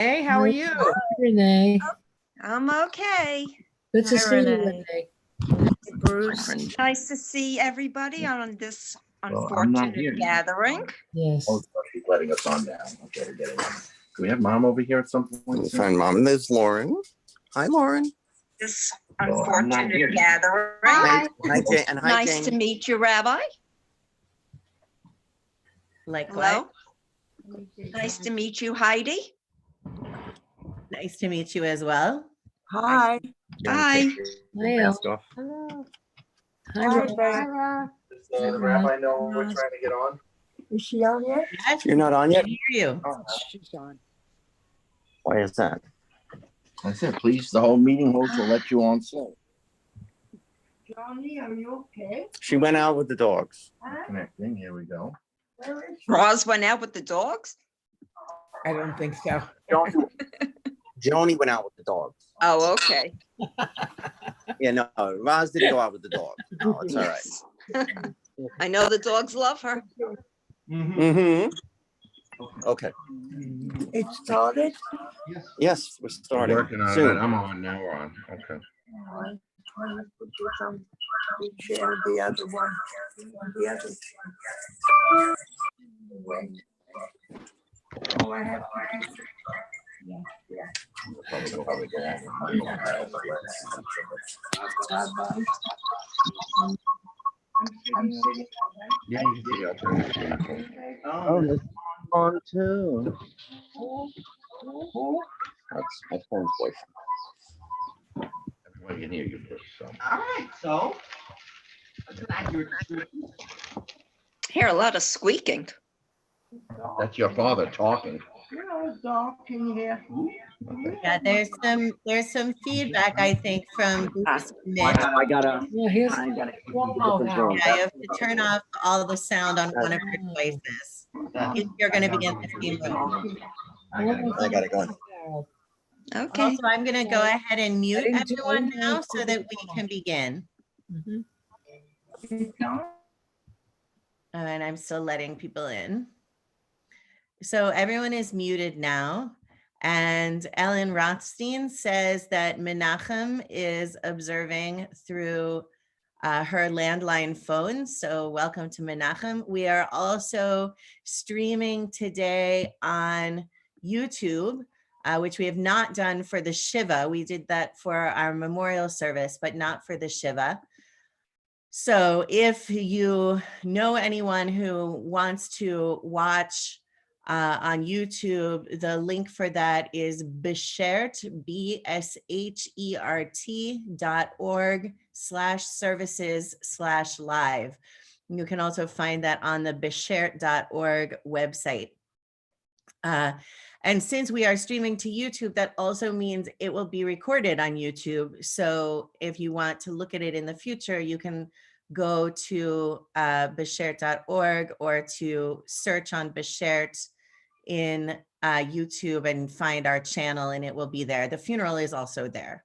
Hey, how are you? Hi, Renee. I'm okay. Good to Hi, see you, Renee. Renee. Bruce. Nice to see everybody on this Well, I'm not unfortunate here. gathering. Yes. Oh, she's letting us on now. Okay, we're getting on. Do we have mom over here at some point? Let me find mom. And there's Lauren. Hi, Lauren. This Well, I'm not unfortunate here. gathering. Hi, Jane. And hi, Nice Jane. to meet you, Rabbi. Likewise. Hello. Nice to meet you, Heidi. Nice to meet you as well. Hi. Hi. Hi, Mask off. Hello. Hi, Hi, Rob. Sarah. Does the rabbi know we're trying to get on? Is she on yet? Yes, You're not on I yet? hear you. Oh, She's on. Why is that? I said, please, the whole meeting host will let you on slow. Johnny, are you okay? She went out with the dogs. Connecting, here we go. Where is she? Roz went out with the dogs. I don't think so. Joni went out with the dogs. Oh, okay. Yeah, no, Roz didn't go out with the dogs. No, it's all right. Yes. I know the dogs love her. Mm-hmm. Okay. It started? Yes, we're starting Working on it. soon. I'm on now. We're on. Okay. Share the other one. The other. Wait. Oh, I have. Probably go on. Bye-bye. I'm sitting. Yeah, you can see I'll turn it to you. Oh, this on too. That's my phone's boyfriend. Everybody can hear you first, so. All right, so. Hear a lot of squeaking. That's your father talking. No, dog, can you hear? Yeah, there's some feedback, I think, from Bruce and Mitch. I gotta. Yeah, here's I gotta. Cuomo now. Yeah, you have to turn off all the sound on one of your devices. If you're going to begin the theme room. I gotta go. Okay. Also, I'm going to go ahead and mute I didn't do everyone anything now else so that we can begin. Mhm. And I'm still letting people in. So everyone is muted now. And Ellen Rothstein says that Menachem is observing through her landline phone. So welcome to Menachem. We are also streaming today on YouTube, which we have not done for the Shiva. We did that for our memorial service, but not for the Shiva. So if you know anyone who wants to watch on YouTube, the link for that is beshert, beshert.org/services/live. You can also find that on the beshert.org website. And since we are streaming to YouTube, that also means it will be recorded on YouTube. So if you want to look at it in the future, you can go to beshert.org or to search on Beshert in YouTube and find our channel, and it will be there. The funeral is also there.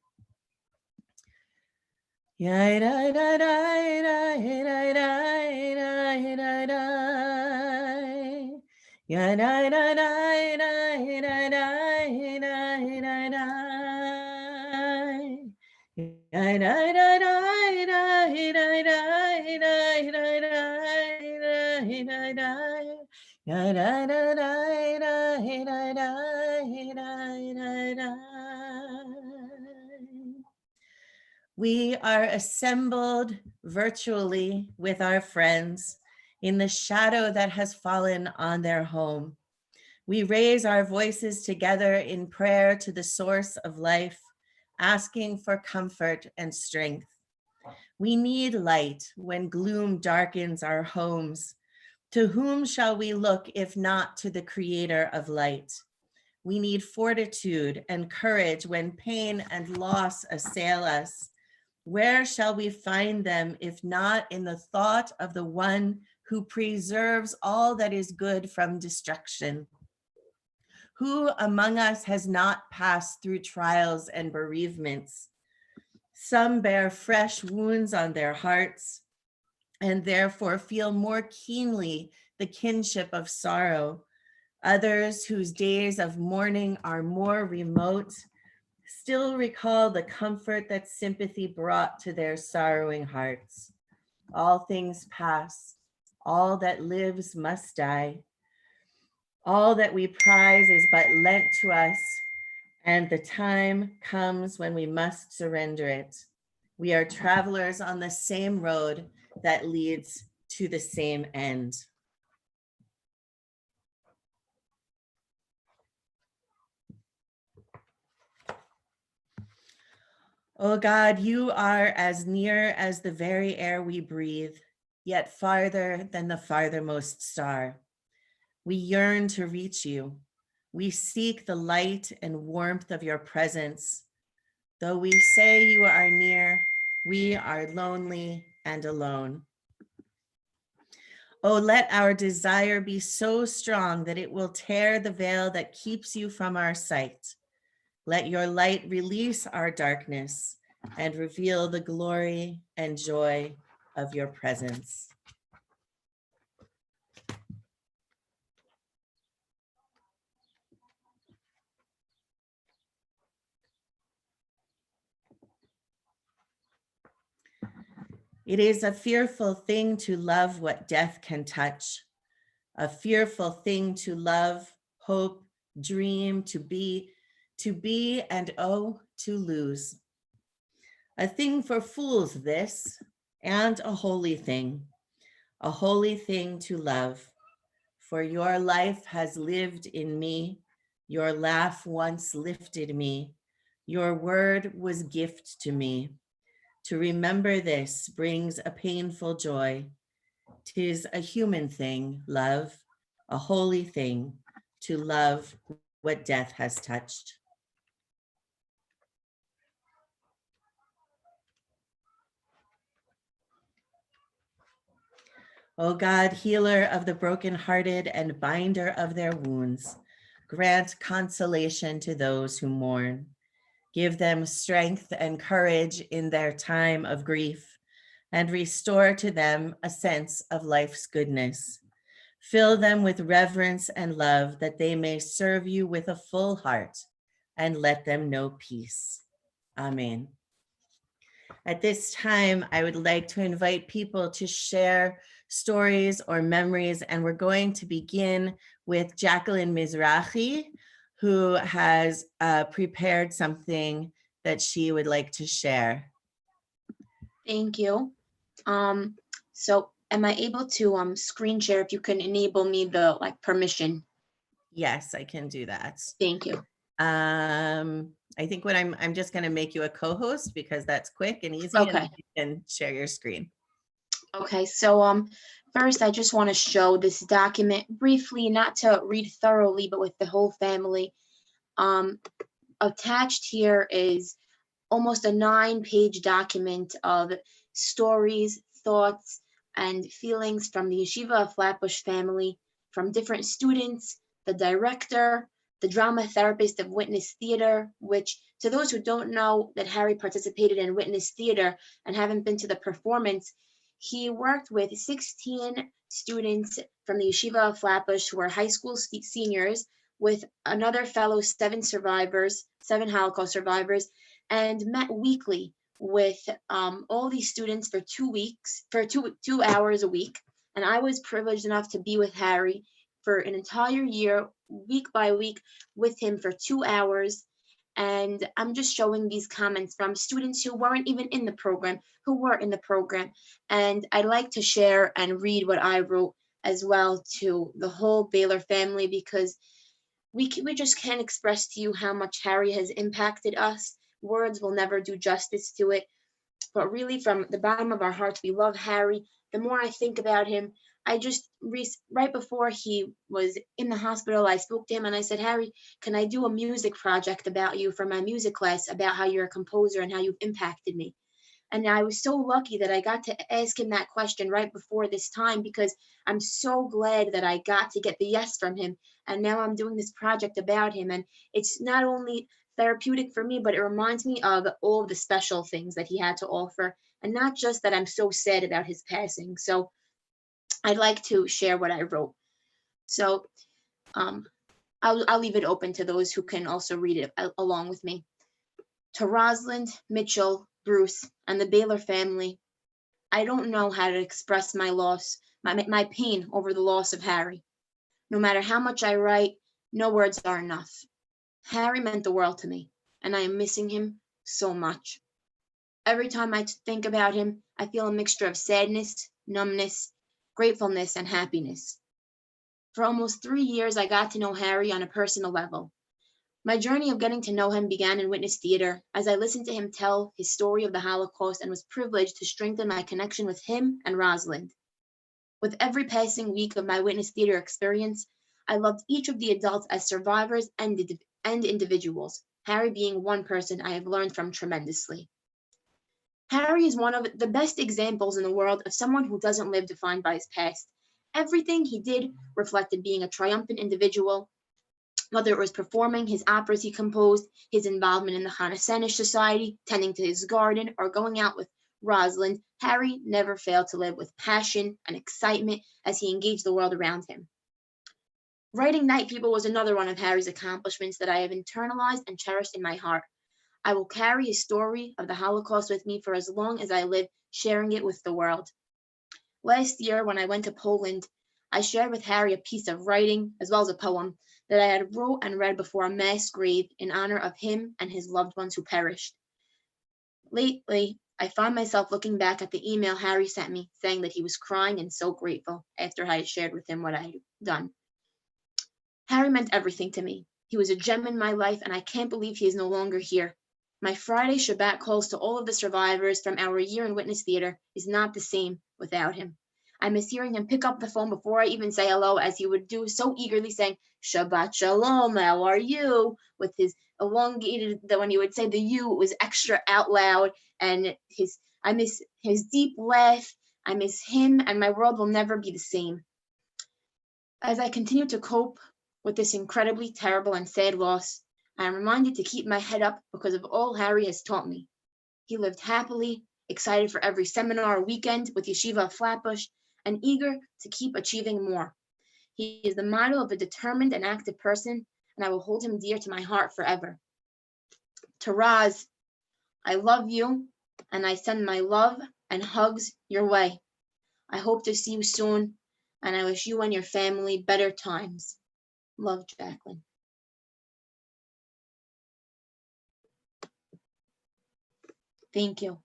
We are assembled virtually with our friends in the shadow that has fallen on their home. We raise our voices together in prayer to the source of life, asking for comfort and strength. We need light when gloom darkens our homes. To whom shall we look if not to the creator of light? We need fortitude and courage when pain and loss assail us. Where shall we find them if not in the thought of the one who preserves all that is good from destruction? Who among us has not passed through trials and bereavements? Some bear fresh wounds on their hearts and therefore feel more keenly the kinship of sorrow. Others whose days of mourning are more remote still recall the comfort that sympathy brought to their sorrowing hearts. All things pass, all that lives must die. All that we prize is but lent to us, and the time comes when we must surrender it. We are travelers on the same road that leads to the same end. Oh God, you are as near as the very air we breathe, yet farther than the farthermost star. We yearn to reach you. We seek the light and warmth of your presence. Though we say you are near, we are lonely and alone. Oh, let our desire be so strong that it will tear the veil that keeps you from our sight. Let your light release our darkness and reveal the glory and joy of your presence. It is a fearful thing to love what death can touch, a fearful thing to love, hope, dream, to be, and oh, to lose. A thing for fools this, and a holy thing to love. For your life has lived in me, your laugh once lifted me, your word was gift to me. To remember this brings a painful joy. 'Tis a human thing, love, a holy thing, to love what death has touched. O God, healer of the brokenhearted and binder of their wounds, grant consolation to those who mourn. Give them strength and courage in their time of grief, and restore to them a sense of life's goodness. Fill them with reverence and love that they may serve you with a full heart, and let them know peace. Amen. At this time, I would like to invite people to share stories or memories, and we're going to begin with Jacqueline Mizrahi, who has prepared something that she would like to share. Thank you. So am I able to screen share if you can enable me the permission? Yes, I can do that. Thank you. I think what I'm just going to make you a co-host because that's quick and easy. Okay. And you can share your screen. Okay, so first I just want to show this document briefly, not to read thoroughly, but with the whole family. Attached here is almost a 9-page document of stories, thoughts, and feelings from the Yeshiva of Flatbush family, from different students, the director, the drama therapist of Witness Theater, which to those who don't know that Harry participated in Witness Theater and haven't been to the performance, he worked with 16 students from the Yeshiva of Flatbush who are high school seniors, with another fellow 7 Holocaust survivors, and met weekly with all these students for 2 weeks, for two hours a week. And I was privileged enough to be with Harry for an entire year, week by week, with him for 2 hours. And I'm just showing these comments from students who weren't even in the program, who were in the program. And I'd like to share and read what I wrote as well to the whole Bialor family, because we just can't express to you how much Harry has impacted us. Words will never do justice to it. But really, from the bottom of our hearts, we love Harry. The more I think about him, I just, right before he was in the hospital, I spoke to him and I said, Harry, can I do a music project about you for my music class, about how you're a composer and how you've impacted me? And I was so lucky that I got to ask him that question right before this time, because I'm so glad that I got to get the yes from him. And now I'm doing this project about him. And it's not only therapeutic for me, but it reminds me of all of the special things that he had to offer. And not just that I'm so sad about his passing. So I'd like to share what I wrote. So I'll leave it open to those who can also read it along with me. To Rosalind, Mitchell, Bruce, and the Bialor family, I don't know how to express my loss, my pain over the loss of Harry. No matter how much I write, no words are enough. Harry meant the world to me, and I am missing him so much. Every time I think about him, I feel a mixture of sadness, numbness, gratefulness, and happiness. For almost 3 years, I got to know Harry on a personal level. My journey of getting to know him began in witness theater as I listened to him tell his story of the Holocaust and was privileged to strengthen my connection with him and Rosalind. With every passing week of my witness theater experience, I loved each of the adults as survivors and individuals, Harry being one person I have learned from tremendously. Harry is one of the best examples in the world of someone who doesn't live defined by his past. Everything he did reflected being a triumphant individual, whether it was performing his operas he composed, his involvement in the Hanukkah Society, tending to his garden, or going out with Rosalind. Harry never failed to live with passion and excitement as he engaged the world around him. Writing Night People was another one of Harry's accomplishments that I have internalized and cherished in my heart. I will carry his story of the Holocaust with me for as long as I live, sharing it with the world. Last year, when I went to Poland, I shared with Harry a piece of writing, as well as a poem, that I had wrote and read before a mass grave in honor of him and his loved ones who perished. Lately, I found myself looking back at the email Harry sent me, saying that he was crying and so grateful after I had shared with him what I had done. Harry meant everything to me. He was a gem in my life, and I can't believe he is no longer here. My Friday Shabbat calls to all of the survivors from our year in witness theater is not the same without him. I miss hearing him pick up the phone before I even say hello, as he would do so eagerly, saying, Shabbat Shalom, how are you? With his elongated, that when he would say the you, it was extra out loud, and I miss his deep laugh. I miss him, and my world will never be the same. As I continue to cope with this incredibly terrible and sad loss, I am reminded to keep my head up because of all Harry has taught me. He lived happily, excited for every seminar or weekend with Yeshiva of Flatbush, and eager to keep achieving more. He is the model of a determined and active person, and I will hold him dear to my heart forever. To Roz, I love you, and I send my love and hugs your way. I hope to see you soon, and I wish you and your family better times. Love, Jacqueline. Thank you.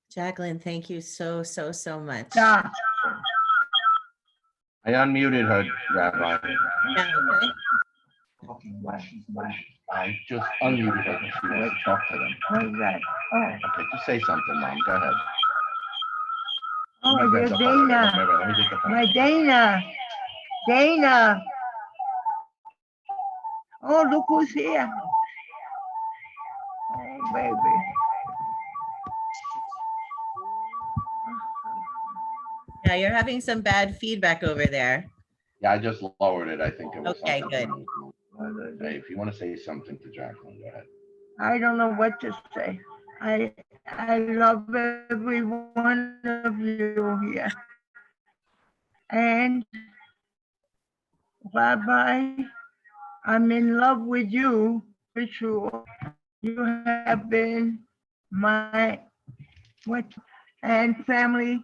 Jacqueline, thank you so much. Yeah. I unmuted her, Rabbi. Yeah, okay. I just unmuted her because she wants to talk to them. What's that? Oh, Okay, just say something, Mom. Go ahead. oh, Let me dear grab the phone. Dana. Let me get the phone. My Dana. Dana. Oh, look who's here. Oh, baby. Yeah, you're having some bad feedback over there. Yeah, I just lowered it. I think it was Okay, something. Hey, if you want to say something to Jacqueline, go ahead. I don't know what to say. I love every one of you here. And Rabbi, I'm in love with you for sure. You have been my and family.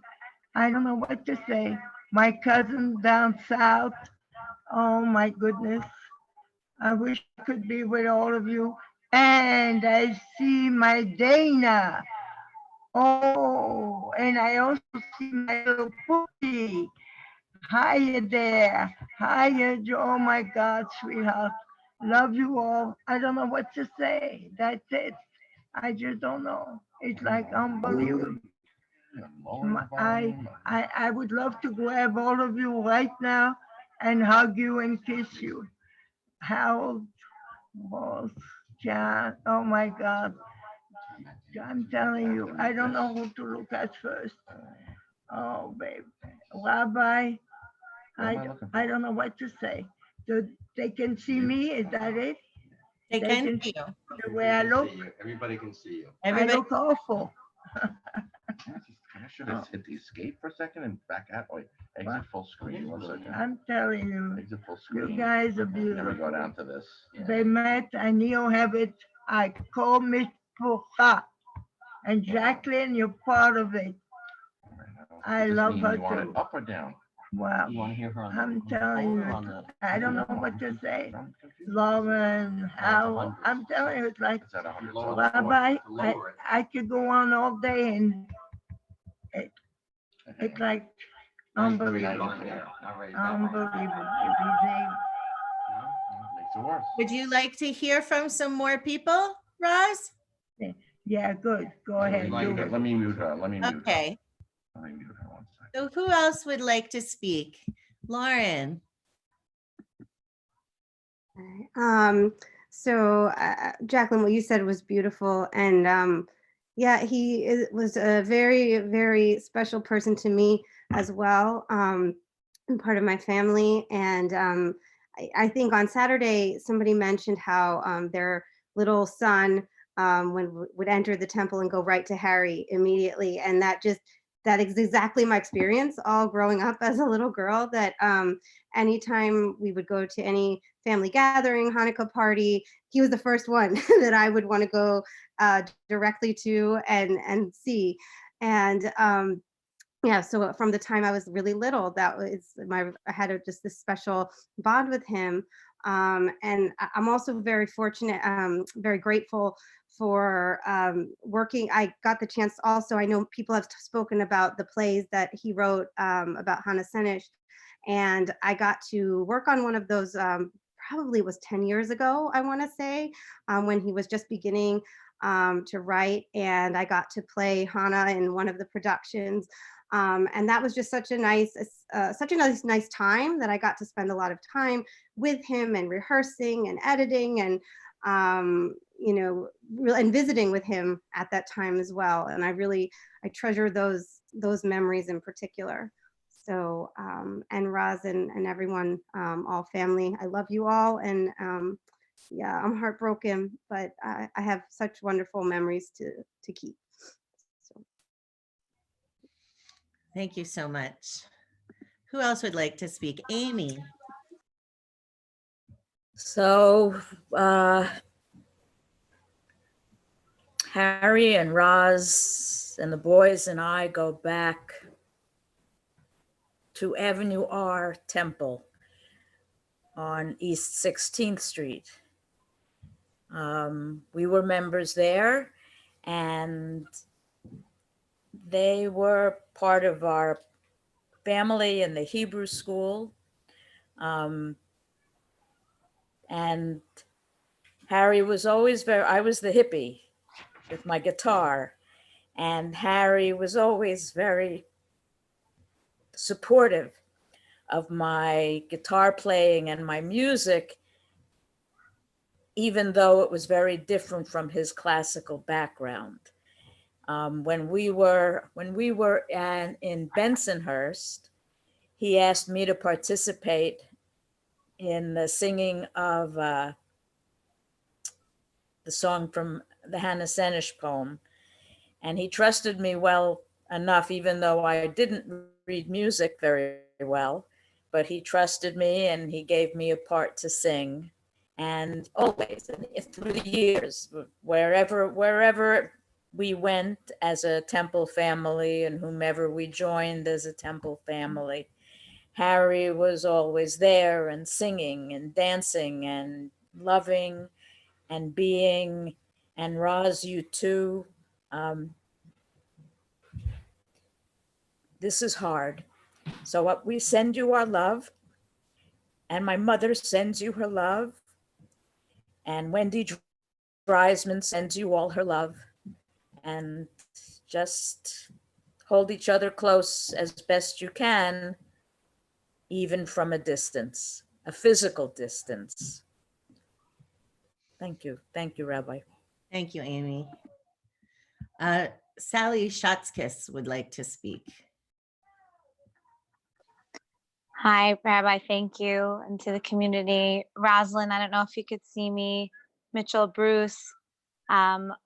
I don't know what to say. My cousin down south. Oh my goodness. I wish I could be with all of you. And I see my Dana. Oh, and I also see my little Pookie. Hiya there. Hiya, oh my God, sweetheart. Love you all. I don't know what to say. That's it. I just don't know. It's like unbelievable. I would love to grab all of you right now and hug you and kiss you. Harold, Ross, John, oh my God. I'm telling you, I don't know who to look at first. Oh, babe. Rabbi, I don't know what to say. They can see me, is that it? They can see you. The way I look? Everybody can see you. I Everybody, look awful. I should have hit the escape for a second and back out. Wait, exit full screen. 1 second. I'm telling you, Exit full you screen. guys are Then we go beautiful. down to this. They met and you have it. I call Mishpucha. And Jacqueline, you're part of it. I love her You want it too. up or down? Wow. You want to hear her on I'm the telling phone you, or on the? I don't know what to say. I'm confused. Lauren, how, I'm telling you, it's like, Is that 100? Rabbi, I could go on all day and it's like unbelievable. Unbelievable. Every day. Makes it worse. Would you like to hear from some more people, Roz? Yeah, good. Go ahead. Do it. Let me mute her. Let me mute her. Okay, Let me mute her 1 second. so who else would like to speak? Lauren? Jacqueline, what you said was beautiful. And yeah, was a very, very special person to me as well, and part of my family. And I think on Saturday, somebody mentioned how their little son would enter the temple and go right to Harry immediately. And that is exactly my experience all growing up as a little girl, that anytime we would go to any family gathering, Hanukkah party, he was the first one that I would want to go directly to and see. And yeah, so from the time I was really little, I had just this special bond with him. And I'm also very fortunate, very grateful for working. I got the chance also, I know people have spoken about the plays that he wrote about Hannah Senesh, and I got to work on one of those, probably was 10 years ago, I want to say, when he was just beginning to write, and I got to play Hannah in one of the productions. And that was just such a nice time that I got to spend a lot of time with him and rehearsing and editing and and visiting with him at that time as well. And I treasure those memories in particular. So and Roz and everyone, all family, I love you all. And yeah, I'm heartbroken, but I have such wonderful memories to keep. So. Thank you so much. Who else would like to speak? Amy? So Harry and Roz and the boys and I go back to Avenue R Temple on East 16th Street. We were members there, and they were part of our family in the Hebrew school. And Harry was always I was the hippie with my guitar, and Harry was always very supportive of my guitar playing and my music, even though it was very different from his classical background. When we were in Bensonhurst, he asked me to participate in the singing of the song from the Hannah Senesh poem. And he trusted me well enough, even though I didn't read music very well, but he trusted me and he gave me a part to sing. And always through the years, wherever we went as a temple family and whomever we joined as a temple family, Harry was always there and singing and dancing and loving and being, and Roz, you too. This is hard. So what we send you our love, and my mother sends you her love, and Wendy Dreisman sends you all her love, and just hold each other close as best you can, even from a distance, a physical distance. Thank you. Thank you, Rabbi. Thank you, Amy. Sally Schatzkis would like to speak. Hi, Rabbi, thank you. And to the community, Rosalind, I don't know if you could see me, Mitchell, Bruce,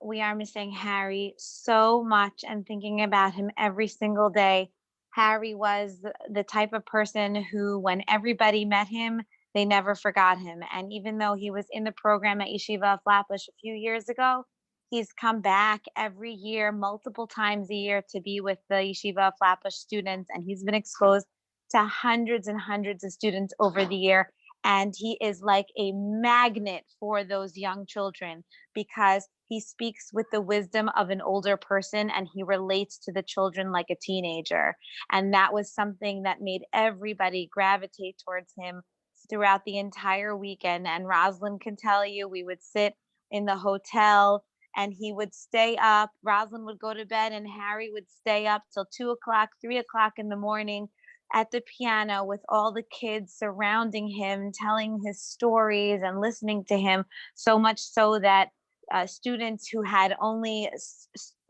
We are missing Harry so much and thinking about him every single day. Harry was the type of person who, when everybody met him, they never forgot him. And even though he was in the program at Yeshiva Flatbush a few years ago, he's come back every year, multiple times a year, to be with the Yeshiva Flatbush students. And he's been exposed to hundreds and hundreds of students over the year. And he is like a magnet for those young children because he speaks with the wisdom of an older person and he relates to the children like a teenager. And that was something that made everybody gravitate towards him throughout the entire weekend. And Rosalind can tell you, we would sit in the hotel and he would stay up. Rosalind would go to bed and Harry would stay up till 2 o'clock, 3 o'clock in the morning at the piano with all the kids surrounding him, telling his stories and listening to him, so much so that students who had only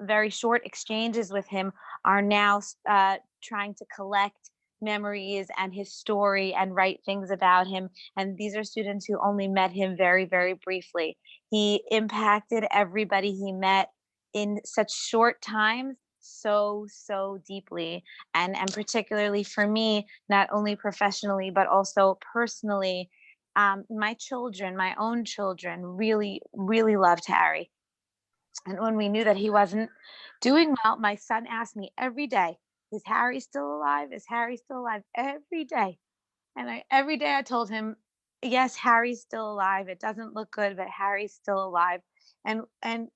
very short exchanges with him are now trying to collect memories and his story and write things about him. And these are students who only met him very, very briefly. He impacted everybody he met in such short times so deeply, and particularly for me, not only professionally but also personally. My children, my own children, really loved Harry. And when we knew that he wasn't doing well, my son asked me every day, is Harry still alive? Is Harry still alive? Every day. And every day I told him, yes, Harry's still alive. It doesn't look good, but Harry's still alive. And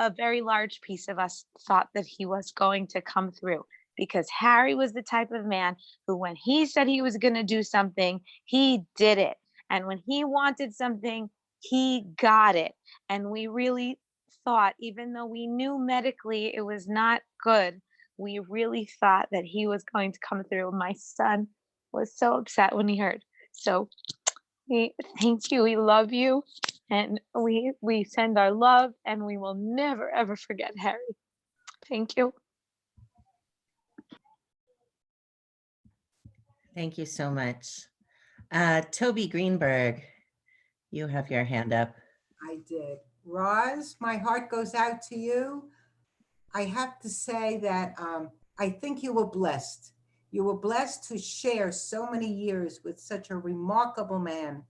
a very large piece of us thought that he was going to come through because Harry was the type of man who, when he said he was going to do something, he did it. And when he wanted something, he got it. And we really thought, even though we knew medically it was not good, we really thought that he was going to come through. My son was so upset when he heard. So thank you. We love you. And we send our love and we will never, ever forget Harry. Thank you. Thank you so much. Toby Greenberg, you have your hand up. I did. Roz, my heart goes out to you. I have to say that I think you were blessed. You were blessed to share so many years with such a remarkable man.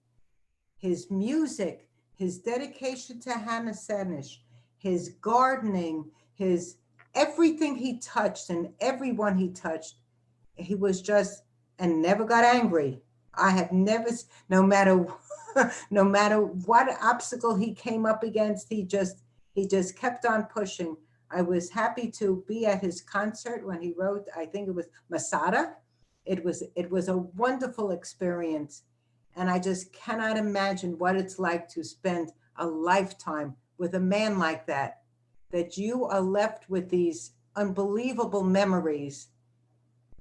His music, his dedication to Hannah Senish, his gardening, his everything he touched and everyone he touched, he was just, and never got angry. I have never, no matter what obstacle he came up against, he just kept on pushing. I was happy to be at his concert when he wrote, I think it was Masada. It was a wonderful experience. And I just cannot imagine what it's like to spend a lifetime with a man like that, that you are left with these unbelievable memories.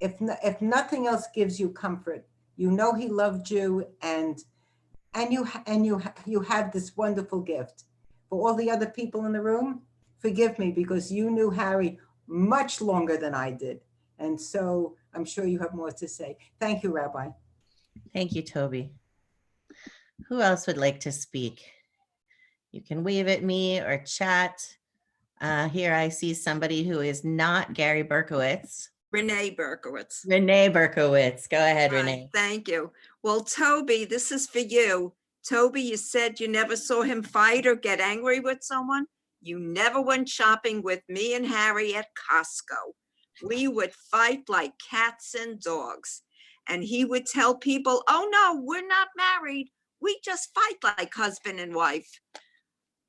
If nothing else gives you comfort, you know he loved you, and you had this wonderful gift. For all the other people in the room, forgive me, because you knew Harry much longer than I did. And so I'm sure you have more to say. Thank you, Rabbi. Thank you, Toby. Who else would like to speak? You can wave at me or chat. Here I see somebody who is not Gary Berkowitz. Renee Berkowitz. Renee Berkowitz. Go ahead, Hi, Renee. thank you. Well, Toby, this is for you. Toby, you said you never saw him fight or get angry with someone. You never went shopping with me and Harry at Costco. We would fight like cats and dogs. And he would tell people, oh no, we're not married. We just fight like husband and wife.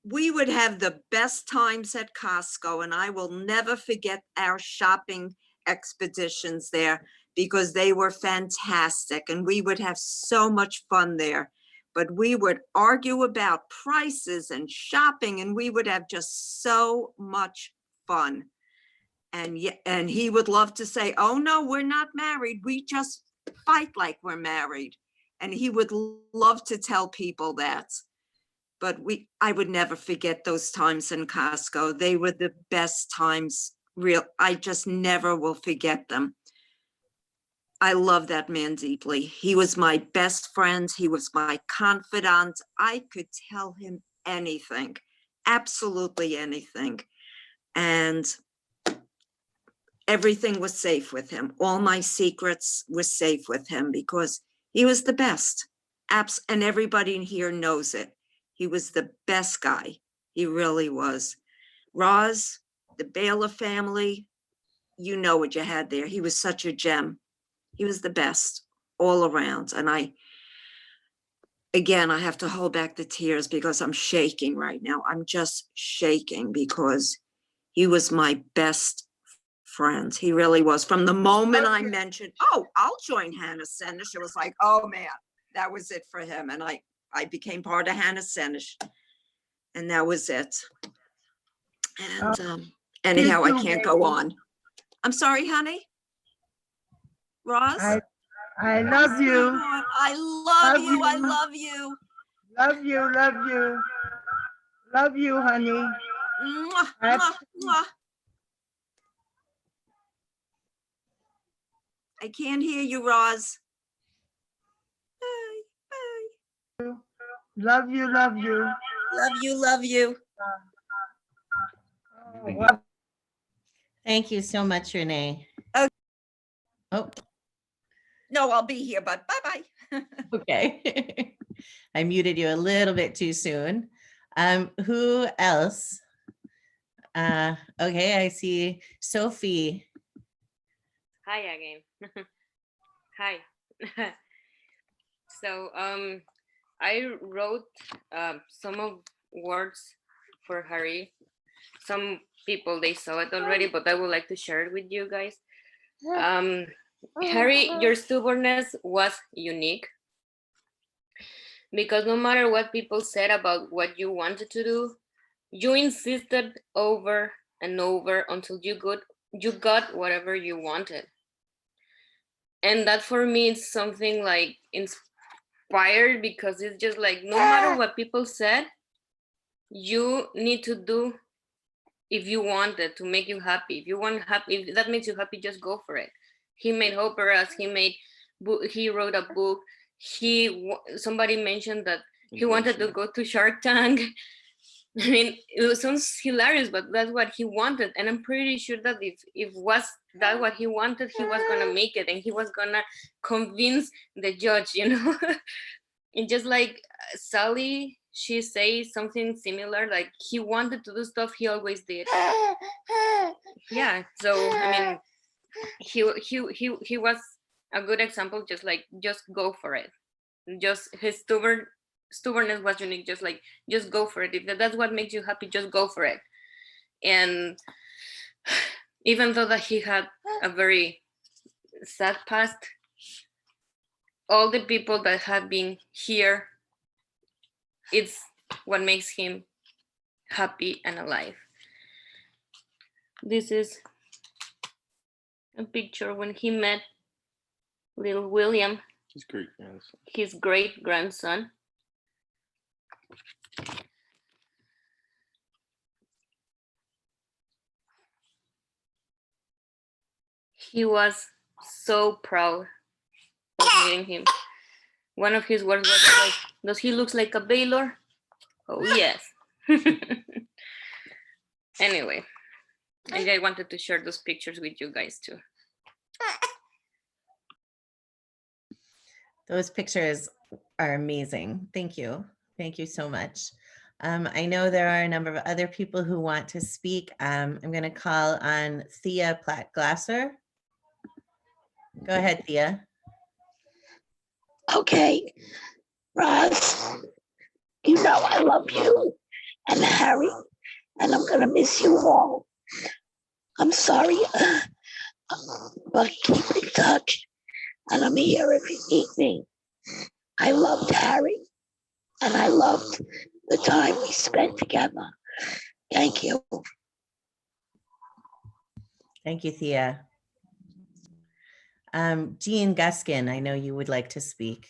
We would have the best times at Costco, and I will never forget our shopping expeditions there because they were fantastic and we would have so much fun there. But we would argue about prices and shopping and we would have just so much fun. And he would love to say, oh no, we're not married. We just fight like we're married. And he would love to tell people that. But I would never forget those times in Costco. They were the best times. I just never will forget them. I love that man deeply. He was my best friend. He was my confidant. I could tell him anything. absolutely anything. And everything was safe with him. All my secrets were safe with him because he was the best. And everybody in here knows it. He was the best guy. He really was. Roz, the Bialor family, you know what you had there. He was such a gem. He was the best all around. And again, I have to hold back the tears because I'm shaking right now. I'm just shaking because he was my best friend. He really was. From the moment I mentioned, oh, I'll join Hannah Senish, it was like, oh man, that was it for him. And I became part of Hannah Senish. And that was it. And anyhow, I can't go on. I'm sorry, honey. Roz? I love you. I love you. I love you. Love you, love you. Love you, honey. Mwah, mwah, mwah. I can't hear you, Roz. Bye, bye. Love you, love you. Love you, love you. Thank you so much, Renee. Okay. Oh, No, I'll be here, but bye-bye. okay. I muted you a little bit too soon. Who else? Okay, I see Sophie. Hi again. Hi. So I wrote some of words for Harry. Some people, they saw it already, but I would like to share it with you guys. Harry, your stubbornness was unique because no matter what people said about what you wanted to do, you insisted over and over until you got whatever you wanted. And that for me is something like inspired because it's just like, no matter what people said, you need to do if you want it to make you happy. If you want happy, if that makes you happy, just go for it. He made operas, he wrote a book. Somebody mentioned that he wanted to go to Shark Tank. I mean, it sounds hilarious, but that's what he wanted. And I'm pretty sure that if was that what he wanted, he was gonna make it and he was gonna convince the judge, you know. And just like Sally, she says something similar, like he wanted to do stuff he always did. Yeah, so I mean, he was a good example, just go for it. Just his stubbornness was unique, just go for it. If that's what makes you happy, just go for it. And even though that he had a very sad past, all the people that have been here, it's what makes him happy and alive. This is a picture when he met little William, his great grandson. He was so proud of meeting him. One of his words was like, does he look like a Bialor? Oh, yes. Anyway, I wanted to share those pictures with you guys too. Those pictures are amazing. Thank you. Thank you so much. I know there are a number of other people who want to speak. I'm going to call on Thea Platt-Glasser. Go ahead, Thea. Okay, Roz, you know I love you and Harry, and I'm gonna miss you all. I'm sorry, but keep in touch, and I'm here if you need me. I loved Harry, and I loved the time we spent together. Thank you. Thank you, Thea. Jean Guskin, I know you would like to speak.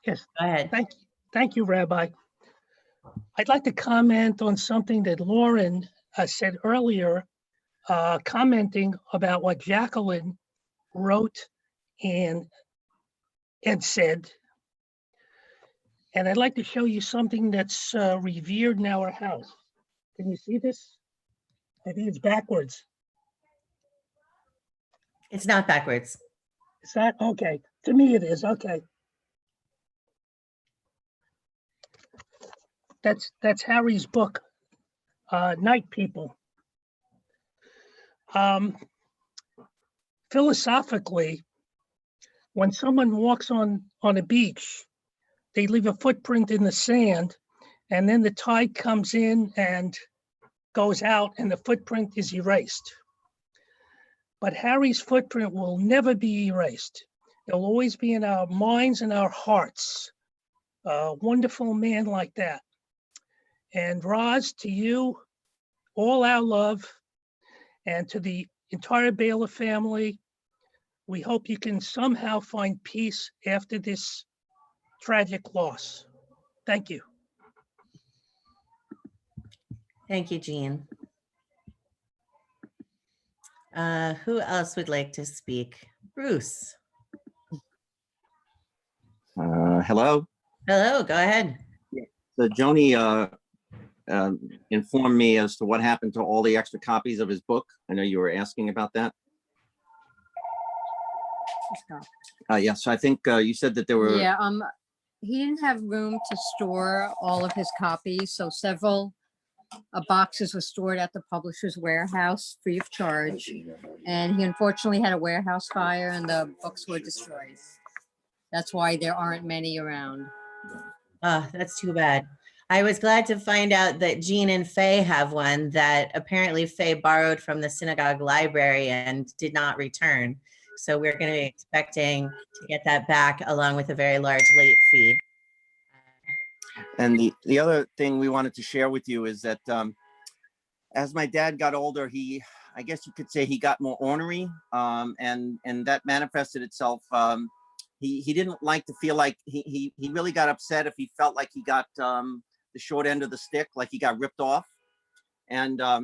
Yes. Go ahead. Thank you, Rabbi. I'd like to comment on something that Lauren said earlier, commenting about what Jacqueline wrote and said. And I'd like to show you something that's revered in our house. Can you see this? I think it's backwards. It's not backwards. Is that okay? To me, it is. Okay. That's Harry's book, Night People. Philosophically, when someone walks on a beach, they leave a footprint in the sand, and then the tide comes in and goes out, and the footprint is erased. But Harry's footprint will never be erased. It'll always be in our minds and our hearts. A wonderful man like that. And Roz, to you, all our love, and to the entire Bialor family, we hope you can somehow find peace after this tragic loss. Thank you. Thank you, Jean. Who else would like to speak? Bruce. Hello. Hello, go ahead. So Joni informed me as to what happened to all the extra copies of his book. I know you were asking about that. Yes, I think you said that there were. Yeah, he didn't have room to store all of his copies, so several boxes were stored at the publisher's warehouse free of charge. And he unfortunately had a warehouse fire and the books were destroyed. That's why there aren't many around. Oh, that's too bad. I was glad to find out that Jean and Faye have one that apparently Faye borrowed from the synagogue library and did not return. So we're going to be expecting to get that back along with a very large late fee. And the other thing we wanted to share with you is that as my dad got older, I guess you could say he got more ornery, and that manifested itself. He didn't like to feel like he really got upset if he felt like he got the short end of the stick, like he got ripped off. And I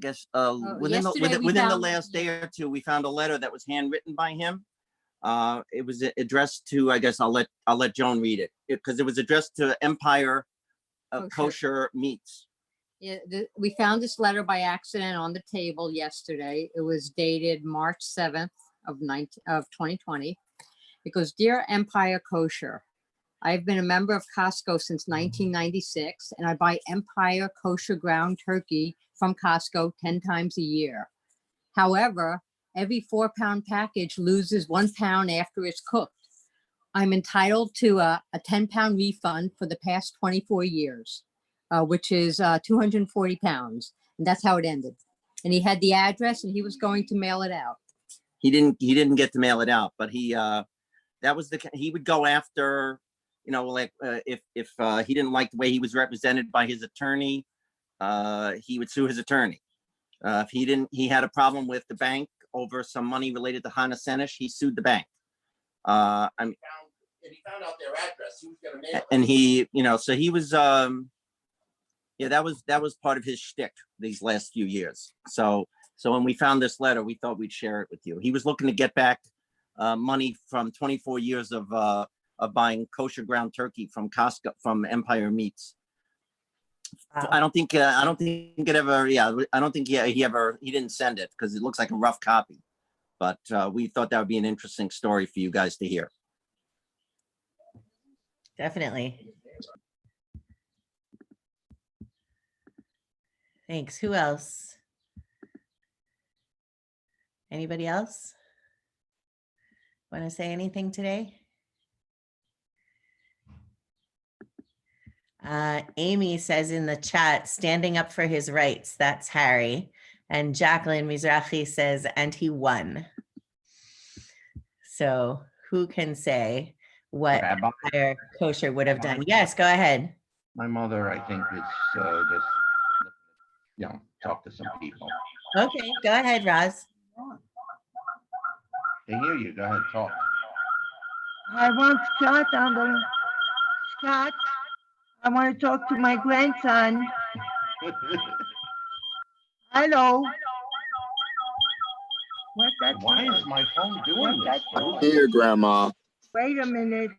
guess within the last day or two, we found a letter that was handwritten by him. It was addressed to, I guess I'll let Joan read it, because it was addressed to Empire Kosher Meats. Yeah, we found this letter by accident on the table yesterday. It was dated March 7th of 2020. It goes, "Dear Empire Kosher, I've been a member of Costco since 1996, and I buy Empire Kosher ground turkey from Costco 10 times a year. However, every 4-pound package loses 1 pound after it's cooked. I'm entitled to a 10-pound refund for the past 24 years, which is 240 pounds. And that's how it ended. And he had the address and he was going to mail it out. He didn't get to mail it out, but he would go after, like if he didn't like the way he was represented by his attorney, he would sue his attorney. If he had a problem with the bank over some money related to Hannah Senesh, he sued the bank. And he found out their address. He was going to mail it. And he, so he was, that was part of his shtick these last few years. So when we found this letter, we thought we'd share it with you. He was looking to get back money from 24 years of buying kosher ground turkey from Costco, from Empire Meats. Wow. I don't think it ever. Yeah, I don't think he didn't send it because it looks like a rough copy. But we thought that would be an interesting story for you guys to hear. Definitely. Thanks. Who else? Anybody else want to say anything today? Amy says in the chat, standing up for his rights. That's Harry. And Jacqueline Mizrahi says, and he won. So who can say what Empire Kosher would have done? Yes, go ahead. My mother, I think, is just, talk to some people. Okay, go ahead, Roz. They hear you. Go ahead, talk. I want Scott on the Scott. I want to talk to my grandson. Hello. What's that? Why is my phone doing this? Here, Grandma. Wait a minute.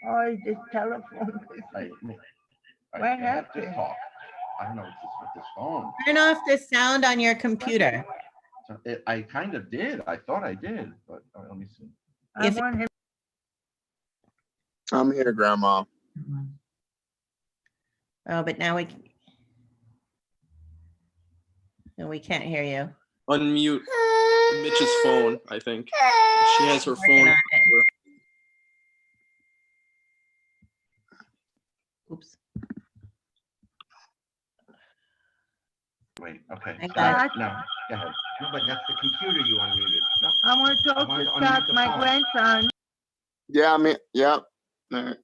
Oh, the telephone. What happened? Just talk. I don't know what's this with this phone. Turn off the sound on your computer. So I kind of did. I thought I did, but let me see. I If- want him. I'm here, Grandma. Oh, but now we can't hear you. Unmute Mitch's phone, I think. She has her Working phone. on it. Oops. Wait, okay. I So got it. no, go ahead. No, but that's the computer you unmuted. No, I want to I talk wanted to to Scott, unmute the my phone. grandson. Yeah, me. Yeah. All right.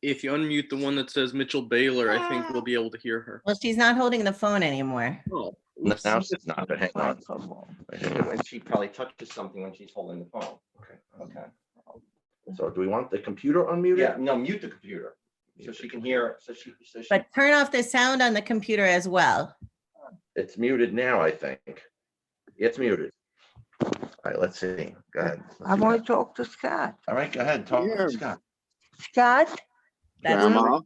If you unmute the one that says Mitchell Baylor, I think we'll be able to hear her. Well, she's not holding the phone anymore. Oh, No, oops. now she's not, but hang on. And she probably touches something when she's holding the phone. Okay. So do we want the computer unmuted? Yeah, no, mute the computer so she can hear, so she. But turn off the sound on the computer as well. It's muted now, I think. It's muted. All right, let's see. Go ahead. I want to talk to Scott. All right, go ahead. Talk Yeah. to Scott. Scott, That's Grandma.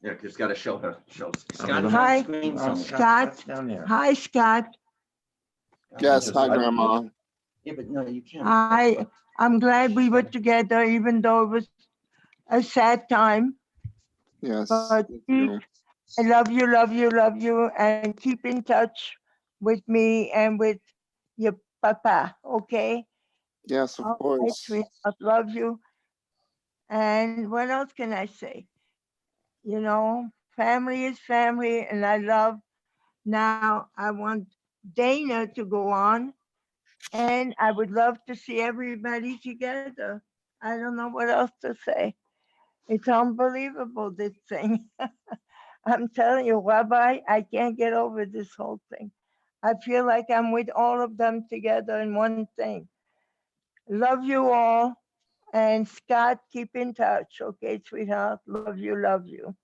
Yeah, just gotta show her, show Scott Hi. on Hi. screen Oh, somewhere. Scott. Down there. Hi, Scott. Yes, hi, Grandma. Yeah, but no, you can't. I'm glad we were together, even though it was a sad time. Yes. But thank you. I love you, love you, love you, and keep in touch with me and with your papa, okay? Yes, of All right, course. sweetheart, love you. And what else can I say? You know, family is family, and I love. Now I want Dana to go on, and I would love to see everybody together. I don't know what else to say. It's unbelievable, this thing. I'm telling you, Rabbi, I can't get over this whole thing. I feel like I'm with all of them together in one thing. Love you all. And Scott, keep in touch. Okay, sweetheart. Love you, love you.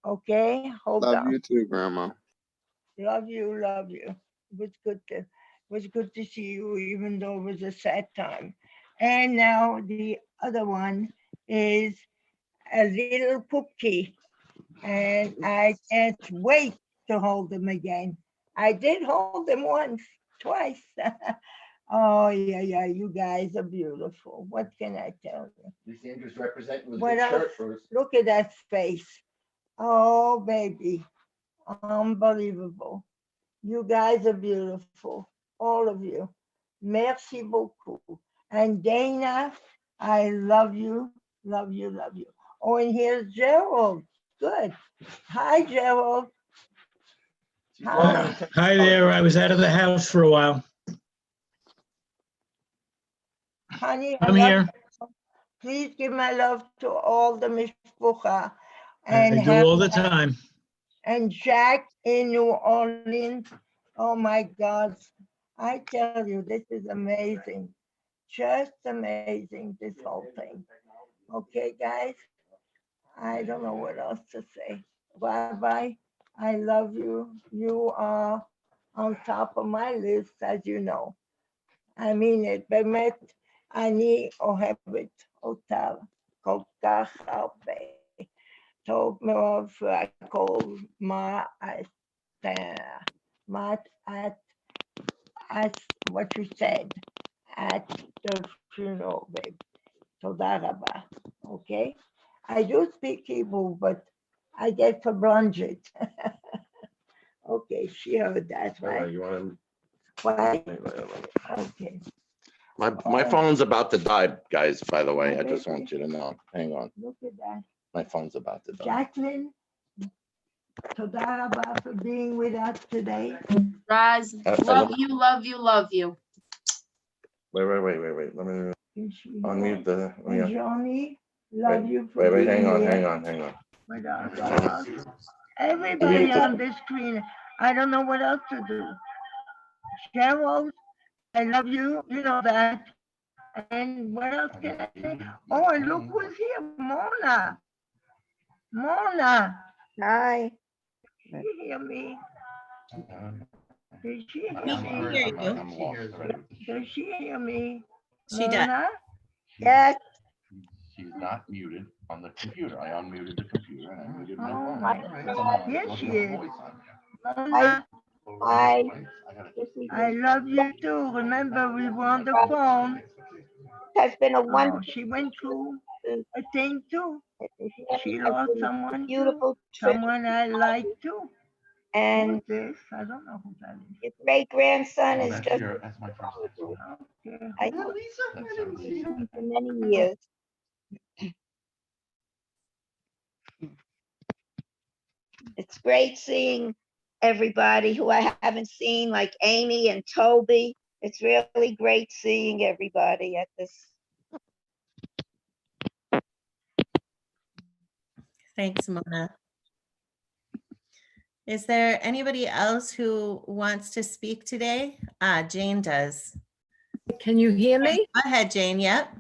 Okay, hold Love on. you too, Grandma. Love you, love you. It was good to see you, even though it was a sad time. And now the other one is a little cookie, and I can't wait to hold them again. I did hold them once, twice. Oh yeah, you guys are beautiful. What can I tell you? These Andrews representing was a What good else? shirt for us. Look at that face. Oh baby, unbelievable. You guys are beautiful, all of you. Merci beaucoup. And Dana, I love you, love you, love you. Oh, and here's Gerald. Good. Hi, Gerald. Hi. Hi there. I was out of the house for a while. Honey, I I'm love here. you. Please give my love to all the mishpucha. I And do all the Hannah time. and Jack in New Orleans. Oh my God. I tell you, this is amazing. Just amazing, this whole thing. Okay, guys, I don't know what else to say. Rabbi, I love you. You are on top of my list, as you know. I mean it, באמת, אני אוהבת אותה כל כך הרבה. טוב מאוד והכל, what you said at the funeral, babe. תודה רבה, okay? I do speak Hebrew, but I get verblunget. Okay, she heard that, right? You want Right? to? Okay. My phone's about to die, guys, by the way. Oh, I just baby. want you to know. Hang on. Look at that. My phone's about to die. Jacqueline, תודה רבה for being with us today. Roz, love you, love you, love you. Wait. Let me unmute the. And Johnny, love you for Wait, being hang on, here. hang on. What else? Everybody on this screen, I don't know what else to do. Cheryl, I love you, you know that. And what else can I say? Oh, and look who's here, Mona. Mona. Hi. Can you hear me? Did she I'm hear sorry, me? hear you. I'm lost already. Does she hear me? She does. Lorna? Yes. She's not muted on the computer. I unmuted the computer and I muted my Oh phone. my That's God. all. Yes, It she wasn't a is. voice on Hi. Lorna, Hi. there. I gotta This is I love you too. Remember, we were on the phone. has been a Oh, wonderful. she went through a thing too. She Has lost been a someone too. beautiful trip. Someone I like too. And Who's this? I don't know who that is. your great grandson Oh, is that's just. your, that's my first. Okay. I That's hope her, Lisa. for many years. It's great seeing everybody who I haven't seen, like Amy and Toby. It's really great seeing everybody at this. Thanks, Mona. Is there anybody else who wants to speak today? Jane does. Can you hear me? Go ahead, Jane. Yep.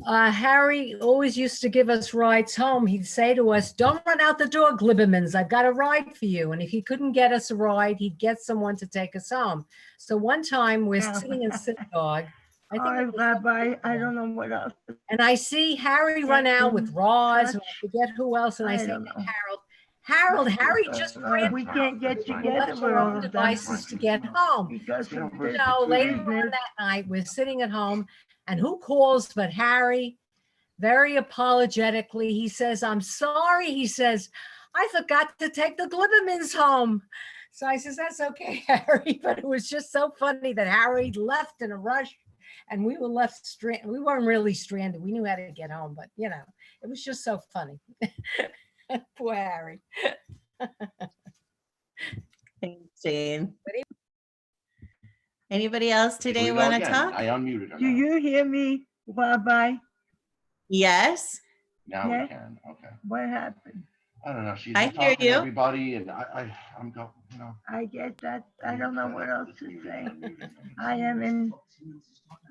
Harry always used to give us rides home. He'd say to us, "Don't run out the door, Glibbermans. I've got a ride for you." And if he couldn't get us a ride, he'd get someone to take us home. So one time we're Yeah. sitting in synagogue. I think Oh, it was Rabbi, I don't know what else. and I see Harry run out with Roz, and I forget who else, and I I say don't to know. Harold, Harry just ran We out. can't get We together left with our all own of them devices to get home. because of this So later on business. that night, we're sitting at home, and who calls but Harry? Very apologetically, he says, "I'm sorry." He says, "I forgot to take the Glibbermans home." So I says, "That's okay, Harry." But it was just so funny that Harry left in a rush and we were left stranded. We weren't really stranded. We knew how to get home, but you know, it was just so funny. Poor Harry. Thanks, Jane. Anybody else Here today we go want to again. talk? I unmuted her Do now. you hear me, Rabbi? Yes. Now Yes. we can, okay. What happened? I don't know, she's I been hear talking you. to everybody and I'm going, you know. I get that. I don't know what else to say. I am in.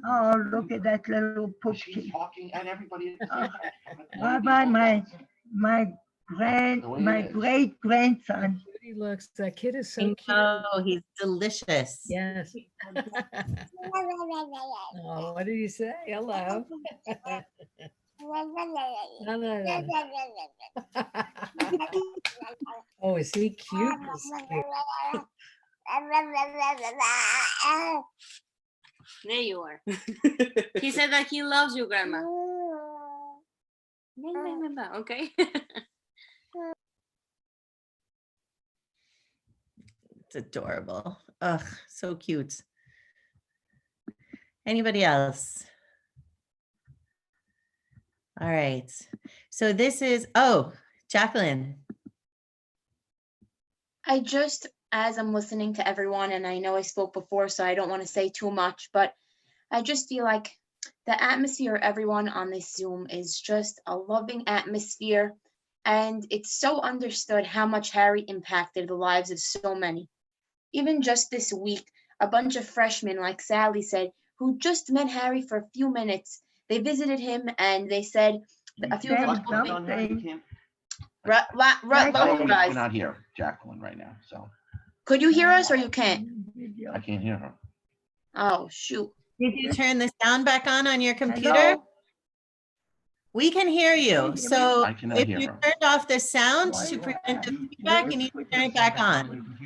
Oh, look at that little She's pookie. talking at everybody. Rabbi, my great grandson. He looks, that kid is so I cute. know, he's delicious. Yes. Oh, what did he say? Hello. No. Oh, is he cute? He's cute. There you are. He said that he loves you, Grandma. Okay. It's adorable. Ugh, so cute. Anybody else? All right. So this is, oh, Jacqueline. I just, as I'm listening to everyone, and I know I spoke before, so I don't want to say too much, but I just feel like the atmosphere of everyone on this Zoom is just a loving atmosphere. And it's so understood how much Harry impacted the lives of so many. Even just this week, a bunch of freshmen, like Sally said, who just met Harry for a few minutes, they visited him and they said, a few of them told me, I cannot hear Jacqueline right now, so. Could you hear us or you can't? I can't hear her. Oh, shoot. Did you turn the sound back on your computer? Hello? We can hear you. So I cannot if hear you her. turned off the sound to prevent the feedback, you need to turn it back on.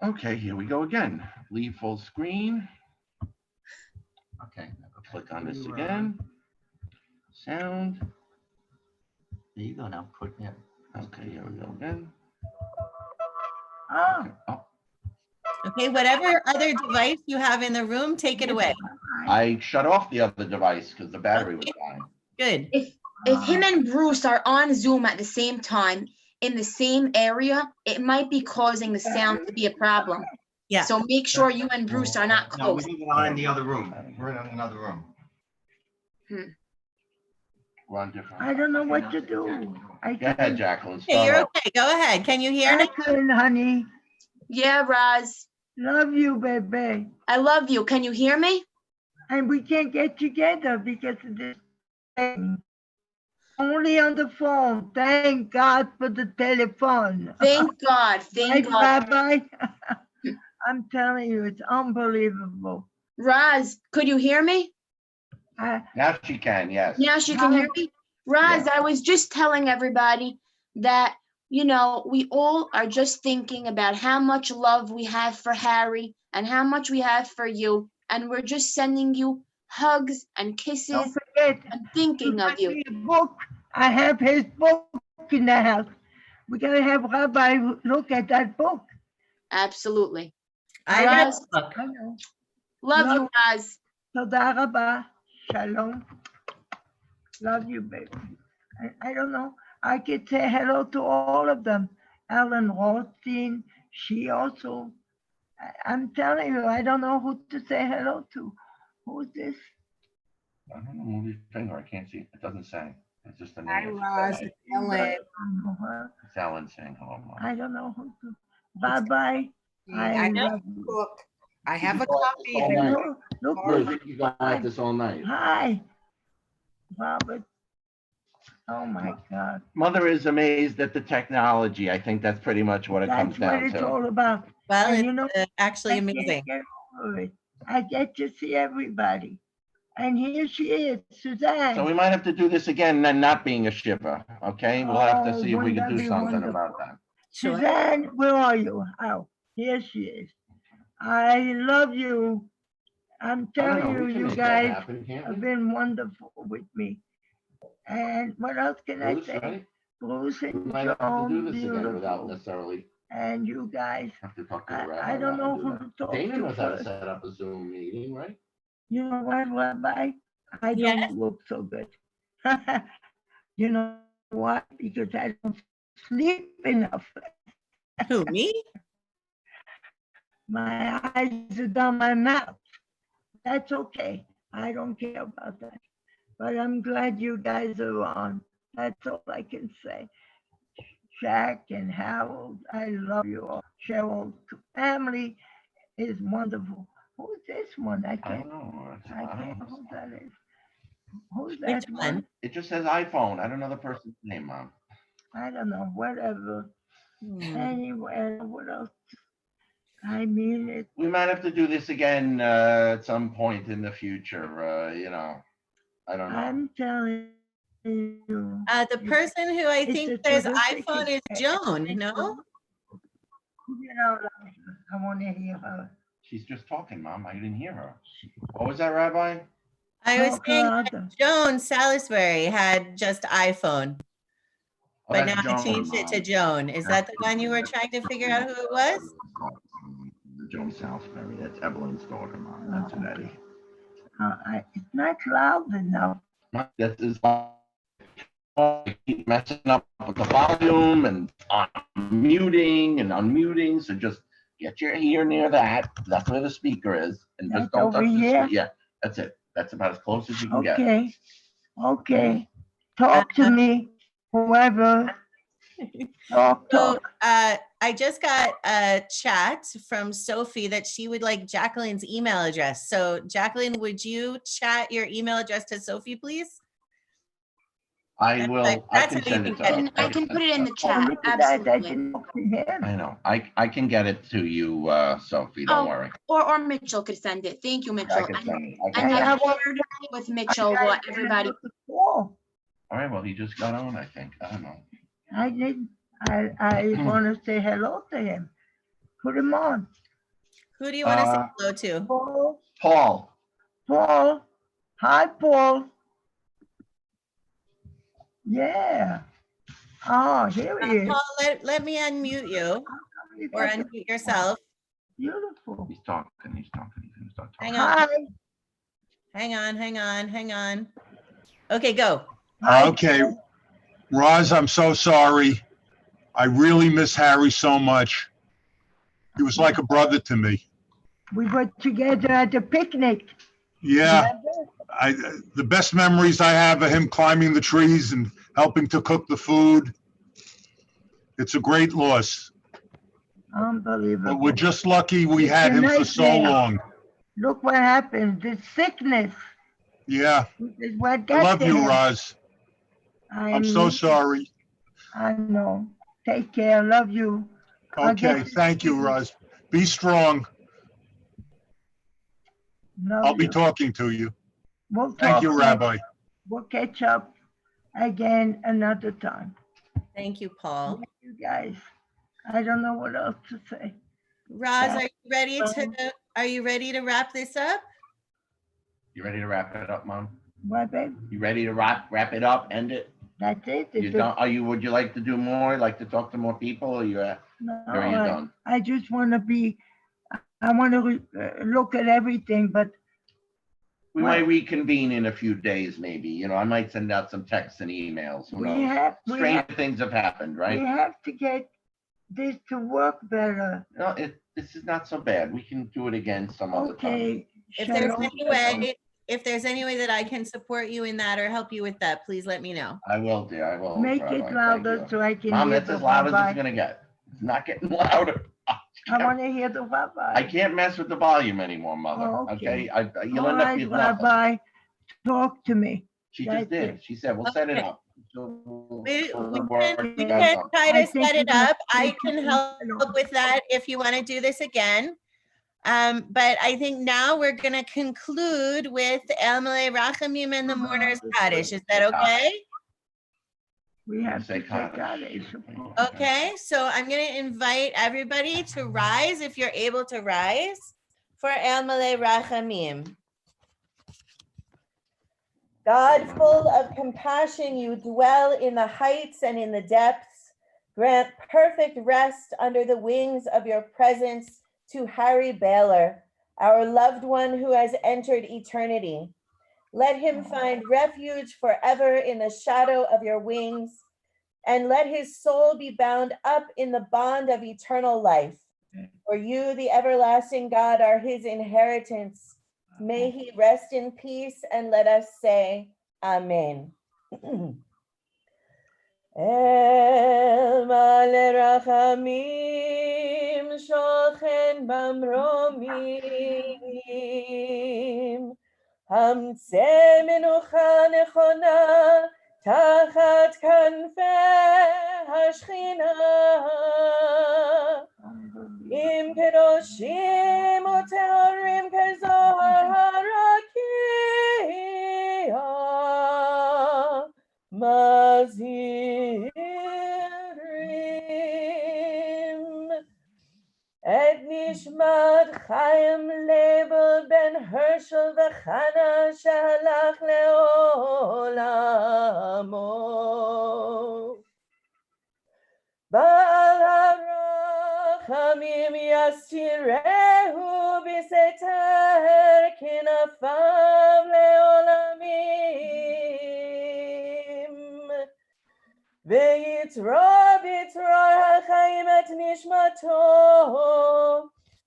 Okay, here we go again. Leave full screen. Okay, click on this again. Sound. There you go now. Put yeah. Okay, here we go again. Oh. Okay, whatever other device you have in the room, take it away. I shut off the other device because the battery was dying. Good. If him and Bruce are on Zoom at the same time in the same area, it might be causing the sound to be a problem. Yeah. So make sure you and Bruce are not No, we close. leave it on in the other room. We're in another room. We're on different. I don't know what to do. Go ahead, Jacqueline. Okay, you're okay. Go ahead. Can you hear now? Jacqueline, honey. Yeah, Roz. Love you, baby. I love you. Can you hear me? And we can't get together because of this thing. Only on the phone. Thank God for the telephone. Thank God. Thank Right, God. Rabbi? I'm telling you, it's unbelievable. Roz, could you hear me? Now she can, yes. Yes, you can hear me. Roz, Yeah. I was just telling everybody that, you know, we all are just thinking about how much love we have for Harry and how much we have for you. And we're just sending you hugs and kisses Don't forget, and thinking of you. a book. I have his book in the house. We gotta have Rabbi look at that book. Absolutely. I read Roz, the book. I know. love you, Roz. Toda Rabba. Shalom. Love you, baby. I don't know. I could say hello to all of them. Ellen Rothstein, she also. I'm telling you, I don't know who to say hello to. Who's this? I don't know, move your finger, I can't see, it doesn't say, it's just a Hi, name. Roz. It's Ellen. It's Ellen saying hello, Mom. I don't know who to. Bye-bye. I know love you. book. I have a All copy. night. Look, Bruce, you go at this all night. Hi, Robert. Oh my God. Mother is amazed at the technology, I think that's pretty much what it comes That's what down it's to. all about. Well, And it's you know, actually I can't amazing. get over it. I get to see everybody. And here she is, Suzanne. So we might have to do this again, then not being a Shiva, okay? We'll have to Oh, see if we can wouldn't that do be something wonderful? about that. Sure. Suzanne, where are you? Oh, here she is. I love you. I'm I don't telling know, you, we can you make that guys happen, can't have we? been wonderful with me. And what else can I Bruce, say? right? Bruce We and might have to do Joan, this again without beautiful. necessarily And you guys, have to talk to the rabbi. I don't about know and who do to that. talk Dana to knows how to first. set up a Zoom meeting, right? You know what, Rabbi? I Yes. don't look so good. You know why? Because I don't sleep enough. Who, me? My eyes are down my mouth. That's okay. I don't care about that. But I'm glad you guys are on. That's all I can say. Jack and Harold, I love you all. Cheryl's family is wonderful. Who's this one? I I can't. don't know. I can't. Who that is? Who's Which that one? one? It just says iPhone. I don't know the person's name, Mom. I don't know. Whatever. Hmm. Anyway, what else? I mean it. We might have to do this again at some point in the future. You know, I don't know. I'm telling you. The person who I It's think a says terrific iPhone is Joan, no? You know, I want to hear her. She's just talking, Mom. I didn't hear her. What was that, Rabbi? I was Talk saying louder. that Joan Salisbury had just iPhone, Oh, but that's now I Joan, changed it to Mom. Joan. Is that the one you were trying to figure out who it was? Joan Salisbury. That's Evelyn's daughter, Mom. That's who that is. It's not loud enough. That is why I keep messing up with the volume and muting and unmuting. So just get your ear near that. That's where the speaker is. And just That's don't over touch the here? screen. Yeah, that's it. That's about as close as you can get. Okay. Okay. Talk to me, whoever. Talk, So talk. I just got a chat from Sophie that she would like Jacqueline's email address. So Jacqueline, would you chat your email address to Sophie, please? I will. I That's can how you send can it to get her. it. I can put it in the Oh, chat. look at that. I Absolutely. can talk to him. I know. I can get it to you, Sophie. Don't Oh, worry. or Mitchell could send it. Thank you, I Mitchell. can And send it. I can and send I it. shared with Mitchell what everybody. All right. Well, he just got on, I think. I don't know. I didn't. I want to say hello to him. Put him on. Who do you want to say hello to? Paul. Paul. Paul. Hi, Paul. Yeah. Oh, here he is. Paul, let me unmute you or unmute yourself. Beautiful. He's talking. He's talking. He's gonna start talking. Hang on. Hi. Hang on. Okay, go. Okay, Roz, I'm so sorry. I really miss Harry so much. He was like a brother to me. We were together at the picnic. Yeah, the best memories I have of him climbing the trees and helping to cook the food. It's a great loss. Unbelievable. But we're just lucky we It's had a him for so nightmare. long. Look what happened. The sickness Yeah, is what I got love to you, him. Roz. I'm so sorry. I know. Take care. Love you. I'll Okay, get to thank you, see Roz. Be strong. Love I'll be you. talking to you. We'll Thank talk you, next- Rabbi. We'll catch up again another time. Thank you, Paul. Thank you guys. I don't know what else to say. Roz, are you ready to wrap this up? You ready to wrap it up, Mom? What, babe? You ready to wrap it up, end it? That's it. You done? Would you like to do more? Like to talk to more people, or you or are you done? I just want to I want to look at everything, but We might reconvene in a few days, maybe. You know, I might send out some texts and emails. Who knows? Strange things have happened, right? We have to get this to work better. No, this is not so bad. We can do it again some other time. Okay. If there's any way that I can support you in that or help you with that, please let me know. I will, dear. I will. Make Rabbi. it Thank louder you. so I can Mom, hear that's the as loud as rabbi. it's gonna get. It's not getting louder. I want to hear the rabbi. I can't mess with the volume anymore, Mother. Oh, okay. okay. You'll All end up right, with nothing. Rabbi, talk to me. She just did. it. She said, "We'll set it Okay. up." We can can try to set it up. I think can we help with that if you want to do this again. But I think now we're going to conclude with Elmele Rachamim and the Mourner's Kaddish. Is that okay? We have to Say take Kaddish. Kaddish. Okay, so I'm going to invite everybody to rise if you're able to rise for Elmele Rachamim. God, full of compassion, you dwell in the heights and in the depths. Grant perfect rest under the wings of your presence to Harry Bialor, our loved one who has entered eternity. Let him find refuge forever in the shadow of your wings, and let his soul be bound up in the bond of eternal life. For you, the everlasting God, are his inheritance. May he rest in peace, and let us say, Amen. El male rachamim shochen bamromim hamtze menucha nechona tachat kanfei hashchina im kedoshim uteorim kezohar harakia Mazirim et nishmat Chaim Lebel ben Herschel v'Chana shalach leolamo. Baal harachamim yastirehu b'seter kinafav leolamim. V'yitra ha'chaim et nishmato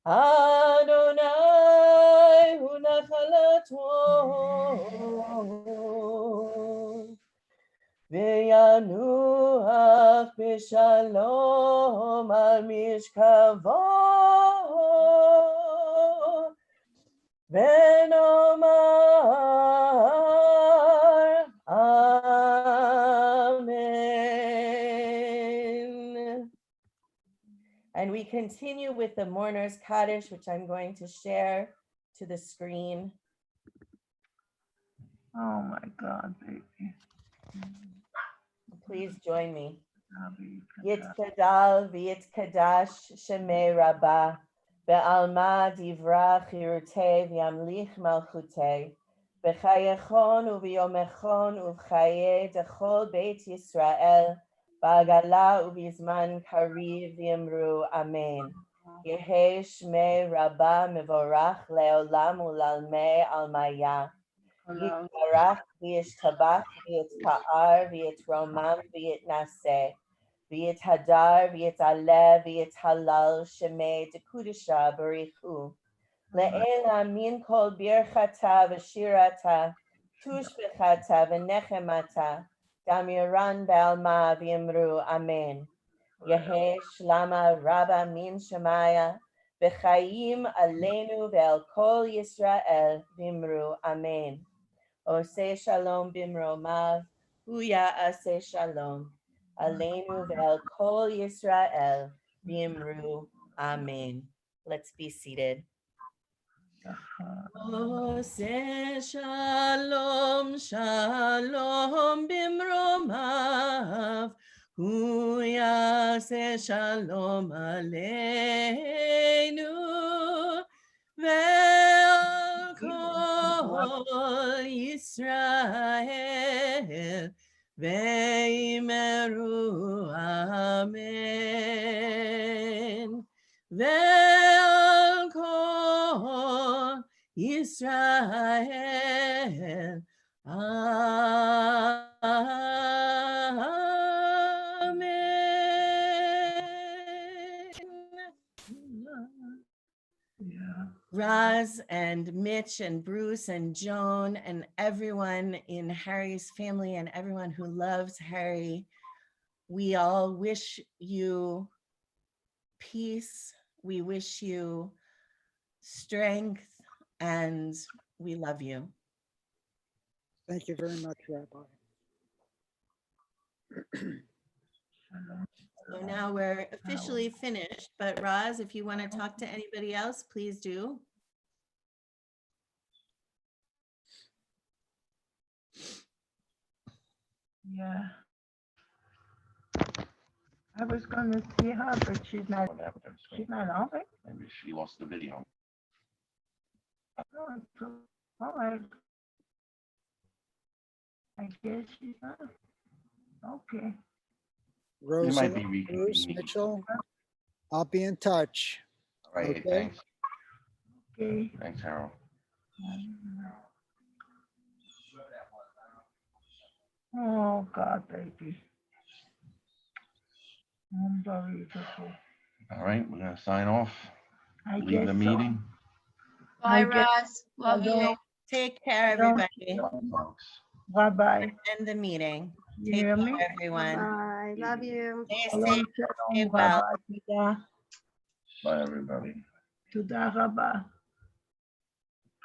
Adonai hu nachalato. V'yanuach b'shalom al mishkavo v'nomar Amen. And we continue with the Mourner's Kaddish, which I'm going to share to the screen. Oh my God, baby. Please join me. Yitkadal v'yitkadash shemei rabbah be'alma divra chirutei v'yamlich malchutei b'chayechon u'v'yomechon u'v'chaye dechol beit Yisrael ba'agala u'b'zman kariv v'yimru amen. Yehei shmei rabbah mevorach le'olam u'lalmei almaya. Yitbarach v'yishtabach v'yitzpa'ar v'yitromam v'yitnaseh v'yithadar v'yitaleh v'yithalal shemei dekudisha barichu le'ela min kol birchata v'shirata tushbechata v'nechemata damiran b'alma v'yimru amen. Yehei shlama rabba min shemaya v'chayim aleinu ve'al kol Yisrael v'yimru amen. Oseh shalom bimromav, huya aseh shalom, aleinu ve'al kol Yisrael, v'imru, amen. Let's be seated. Ose shalom, shalom bimromav, hu yaseh shalom aleinu, ve'al kol Yisrael, ve'imeru amen. Ve'al kol Israel. Amen. Raz and Mitch and Bruce and Joan and everyone in Harry's family and everyone who loves Harry, we all wish you peace. We wish you strength, and we love you. Thank you very much, Rabbi. So now we're officially finished, but Roz, if you want to talk to anybody else, please do. Yeah. I was gonna see her, but she's not on it. Maybe she lost the video. Oh, so- all right. I guess she's not. Okay. You might Rosa, be Bruce, reconvening. Mitchell, I'll be in touch. All right, Okay. thanks. Okay. Thanks, Harold. Oh, God, baby. Unbelievable. All right, we're gonna sign off. I Leave guess the so. meeting. Bye, I guess- Roz. Love you. Take care, I don't- everybody. Bye-bye. End the meeting. You Take hear care, me? everyone. Bye. Love you. Stay Shalom, safe. Stay shalom. well. Bye-bye. תודה. Bye, everybody. תודה רבה.